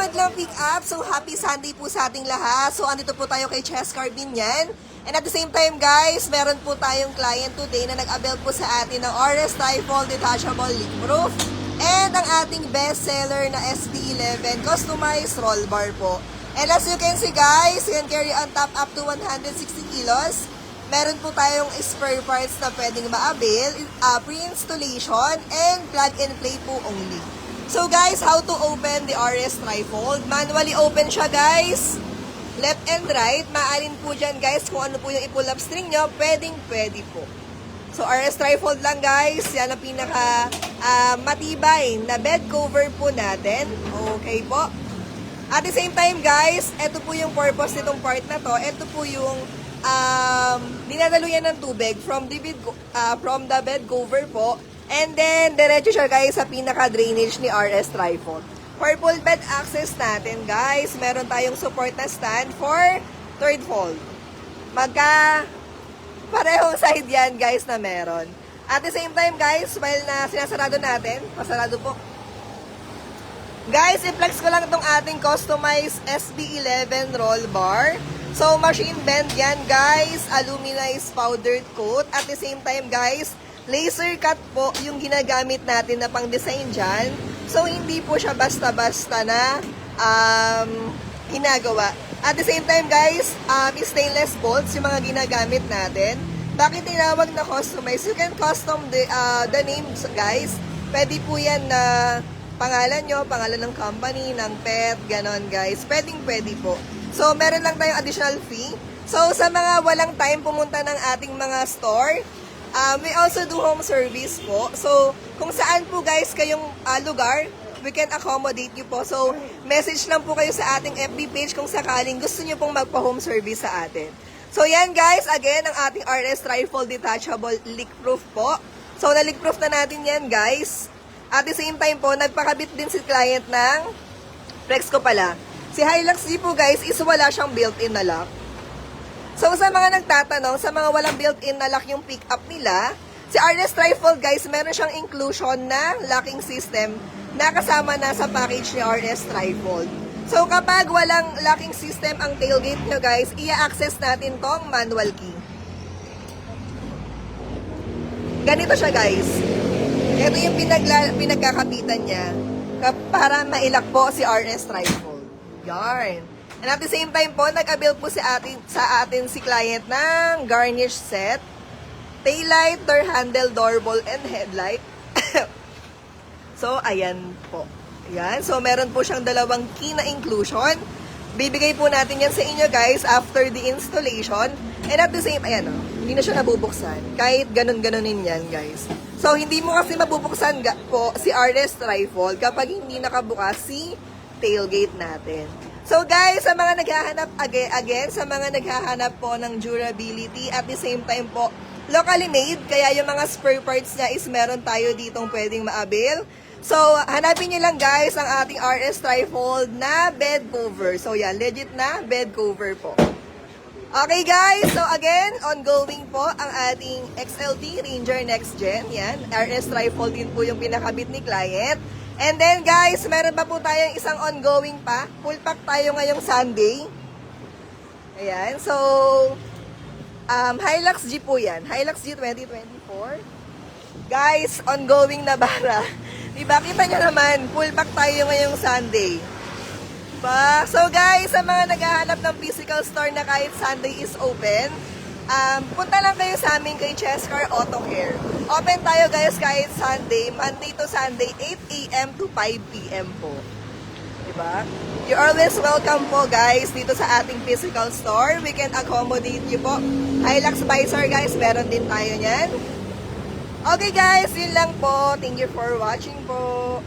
madlang pick up. So, happy Sunday po sa ating lahat. So, andito po tayo kay Chess Carbin yan. And at the same time, guys, meron po tayong client today na nag-avail po sa atin ng RS Trifle Detachable Leak-Proof and ang ating bestseller na SD11 Customized Roll Bar po. And as you can see, guys, you can carry on top up to 160 kilos. Meron po tayong spare parts na pwedeng ma-avail, pre-installation, and plug-and-play po only. So guys, how to open the RS Trifold? Manually open siya, guys. Left and right. Maarin po dyan, guys, kung ano po yung i-pull up string nyo, pwede po. So RS Trifold lang, guys. Yan ang pinaka matibay na bed cover po natin. Okay po. At the same time, guys, ito po yung purpose nitong part na to. Ito po yung dinadaluyan ng tubig from the bed cover po. And then, diretso siya, guys, sa pinaka-drainage ni RS Trifold. For full bed access natin, guys, meron tayong support na stand for third fold. Parehong side yan, guys, na meron. At the same time, guys, while na sinasarado natin, pasarado po. Guys, i-flex ko lang itong ating customized SB11 roll bar. So, machine bend yan, guys. Aluminized powdered coat. At the same time, guys, laser cut po yung ginagamit natin na pang-design dyan. So, hindi po siya basta-basta na ginagawa. At the same time, guys, stainless bolts yung mga ginagamit natin. Bakit tinawag na customize? You can custom the names, guys. Pwede po yan na pangalan nyo, pangalan ng company, ng pet, ganon, guys. Pwede po. So, meron lang tayong additional fee. So, sa mga walang time pumunta ng ating mga store, we also do home service po. So, kung saan po, guys, kayong lugar, we can accommodate you po. So, message lang po kayo sa ating FB page kung sakaling gusto nyo pong magpa-home service sa atin. So, yan, guys, again, ang ating RS Trifold Detachable Leak-Proof po. So, na-leak-proof na natin yan, guys. At the same time po, nagpakabit din si client ng flex ko pala. Si Hilux G po, guys, is wala siyang built-in na lock. So, sa mga nagtatanong, sa mga walang built-in na lock yung pick-up nila, si RS Trifold, guys, meron siyang inclusion na locking system na kasama na sa package ni RS Trifold. So, kapag walang locking system ang tailgate nyo, guys, i-access natin tong manual key. Ganito siya, guys. Ito yung pinagkakapitan niya para mailak po si RS Trifold. Yarn. And at the same time po, nag-avail po sa atin si client ng garnish set, taillight, door handle, doorbell, and headlight. So, ayan po. Ayan. So, meron po siyang dalawang key na inclusion. Bibigay po natin yan sa inyo, guys, after the installation. And at the same, ayan o, hindi na siya nabubuksan. Kahit ganun-ganunin yan, guys. So, hindi mo kasi mabubuksan po si RS Trifold kapag hindi nakabukas si tailgate natin. So guys, sa mga naghahanap, again, sa mga naghahanap po ng durability at the same time po, locally made, kaya yung mga spare parts niya is meron tayo ditong pwedeng ma-avail. So, hanapin nyo lang, guys, ang ating RS Trifold na bed cover. So yan, legit na bed cover po. Okay guys, so again, ongoing po ang ating XLT Ranger Next Gen. Yan, RS Trifold din po yung pinakabit ni client. And then guys, meron pa po tayong isang ongoing pa. Full pack tayo ngayong Sunday. Ayan, so Hilux G po yan. Hilux G 2024. Guys, ongoing na bara. Diba, kita nyo naman, full pack tayo ngayong Sunday. Diba? So guys, sa mga naghahanap ng physical store na kahit Sunday is open, punta lang kayo sa amin kay Chesscar Auto Care. Open tayo, guys, kahit Sunday, Monday to Sunday, 8 a.m. to 5 p.m. po. Diba? You're always welcome po, guys, dito sa ating physical store. We can accommodate you po. Hilux Visor, guys, meron din tayo niyan. Okay, guys, yun lang po. Thank you for watching po.